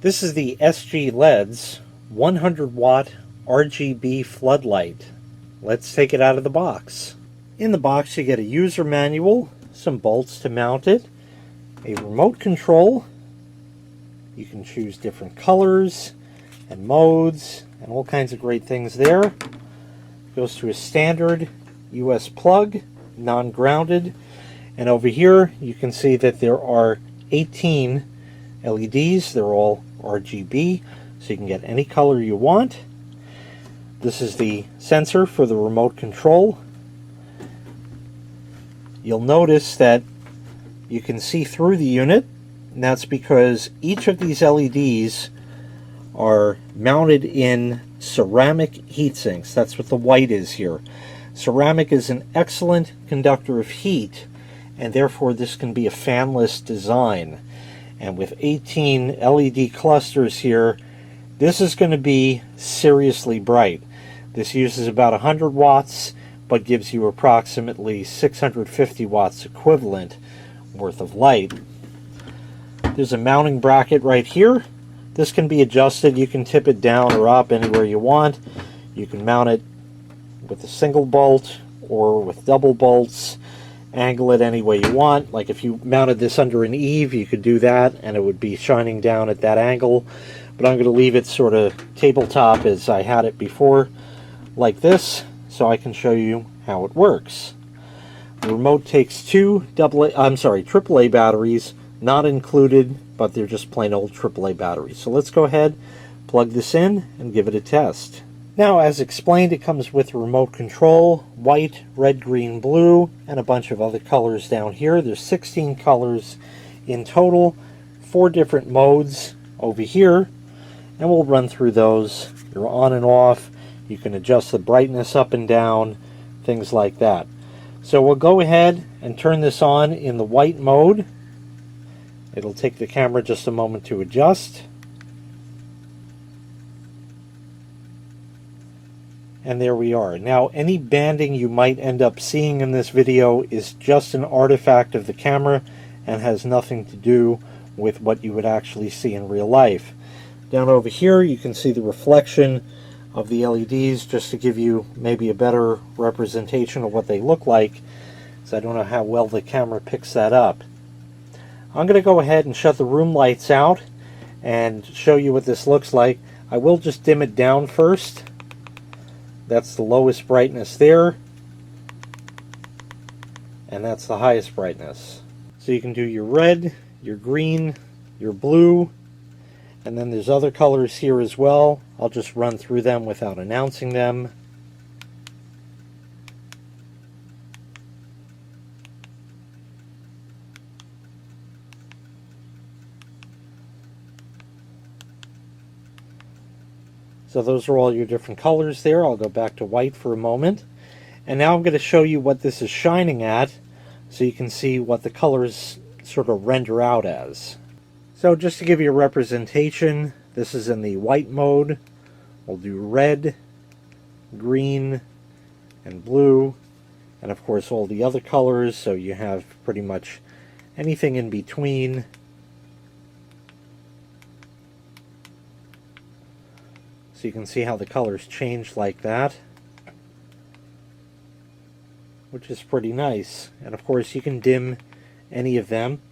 This is the SGLEDs 100 watt RGB floodlight. Let's take it out of the box. In the box you get a user manual, some bolts to mount it, a remote control. You can choose different colors and modes and all kinds of great things there. Goes to a standard US plug, non-grounded, and over here you can see that there are 18 LEDs. They're all RGB, so you can get any color you want. This is the sensor for the remote control. You'll notice that you can see through the unit, and that's because each of these LEDs are mounted in ceramic heat sinks. That's what the white is here. Ceramic is an excellent conductor of heat, and therefore this can be a fanless design. And with 18 LED clusters here, this is going to be seriously bright. This uses about 100 watts, but gives you approximately 650 watts equivalent worth of light. There's a mounting bracket right here. This can be adjusted. You can tip it down or up anywhere you want. You can mount it with a single bolt or with double bolts. Angle it any way you want. Like if you mounted this under an eave, you could do that and it would be shining down at that angle. But I'm going to leave it sort of tabletop as I had it before, like this, so I can show you how it works. The remote takes two AAA batteries, not included, but they're just plain old AAA batteries. So let's go ahead, plug this in, and give it a test. Now, as explained, it comes with a remote control, white, red, green, blue, and a bunch of other colors down here. There's 16 colors in total, 4 different modes over here, and we'll run through those. You're on and off. You can adjust the brightness up and down, things like that. So we'll go ahead and turn this on in the white mode. It'll take the camera just a moment to adjust. And there we are. Now, any banding you might end up seeing in this video is just an artifact of the camera and has nothing to do with what you would actually see in real life. Down over here you can see the reflection of the LEDs, just to give you maybe a better representation of what they look like, because I don't know how well the camera picks that up. I'm going to go ahead and shut the room lights out and show you what this looks like. I will just dim it down first. That's the lowest brightness there, and that's the highest brightness. So you can do your red, your green, your blue, and then there's other colors here as well. I'll just run through them without announcing them. So those are all your different colors there. I'll go back to white for a moment. And now I'm going to show you what this is shining at, so you can see what the colors sort of render out as. So just to give you a representation, this is in the white mode. We'll do red, green, and blue, and of course all the other colors, so you have pretty much anything in between. So you can see how the colors change like that, which is pretty nice. And of course you can dim any of them.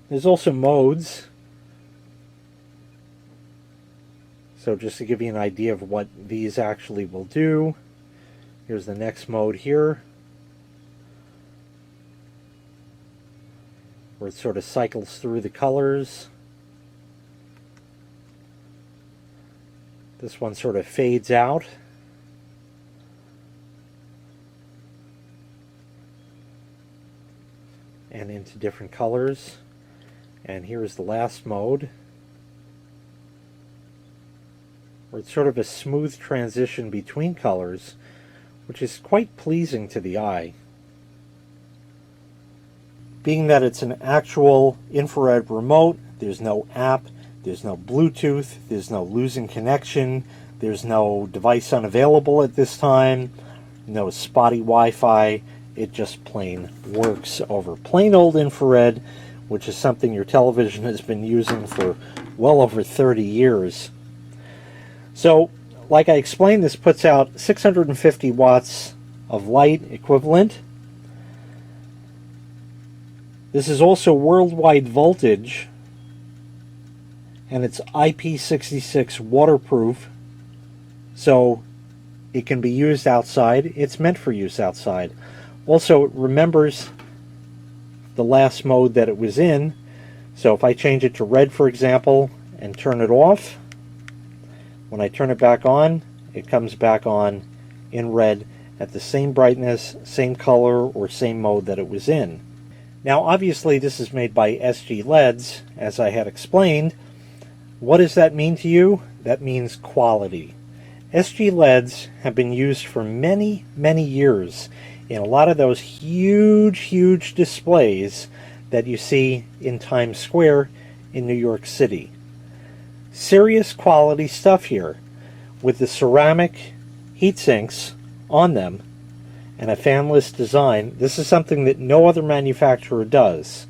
There's also modes. So just to give you an idea of what these actually will do, here's the next mode here, where it sort of cycles through the colors. This one sort of fades out. And into different colors. And here's the last mode, where it's sort of a smooth transition between colors, which is quite pleasing to the eye. Being that it's an actual infrared remote, there's no app, there's no Bluetooth, there's no losing connection, there's no device unavailable at this time, no spotty Wi-Fi. It just plain works over plain old infrared, which is something your television has been using for well over 30 years. So, like I explained, this puts out 650 watts of light equivalent. This is also worldwide voltage, and it's IP66 waterproof, so it can be used outside. It's meant for use outside. Also, it remembers the last mode that it was in, so if I change it to red, for example, and turn it off, when I turn it back on, it comes back on in red at the same brightness, same color, or same mode that it was in. Now, obviously, this is made by SGLEDs, as I had explained. What does that mean to you? That means quality. SGLEDs have been used for many, many years in a lot of those huge displays that you see in Times Square in New York City. Serious quality stuff here, with the ceramic heat sinks on them and a fanless design. This is something that no other manufacturer does,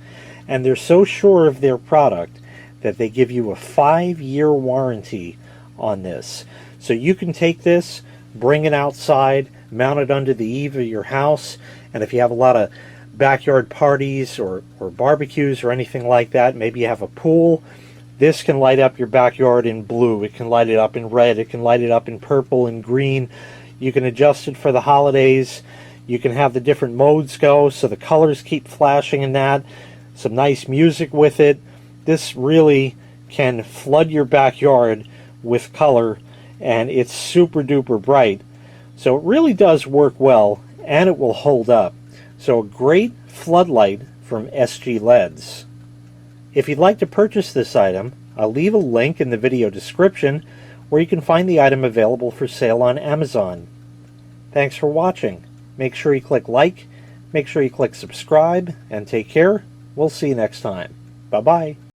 and they're so sure of their product that they give you a 5-year warranty on this. So you can take this, bring it outside, mount it under the eave of your house, and if you have a lot of backyard parties or barbecues or anything like that, maybe you have a pool, this can light up your backyard in blue, it can light it up in red, it can light it up in purple and green. You can adjust it for the holidays. You can have the different modes go so the colors keep flashing in that. Some nice music with it. This really can flood your backyard with color, and it's super duper bright. So it really does work well, and it will hold up. So a great floodlight from SGLEDs. If you'd like to purchase this item, I'll leave a link in the video description where you can find the item available for sale on Amazon. Thanks for watching. Make sure you click like, make sure you click subscribe, and take care. We'll see you next time. Bye-bye.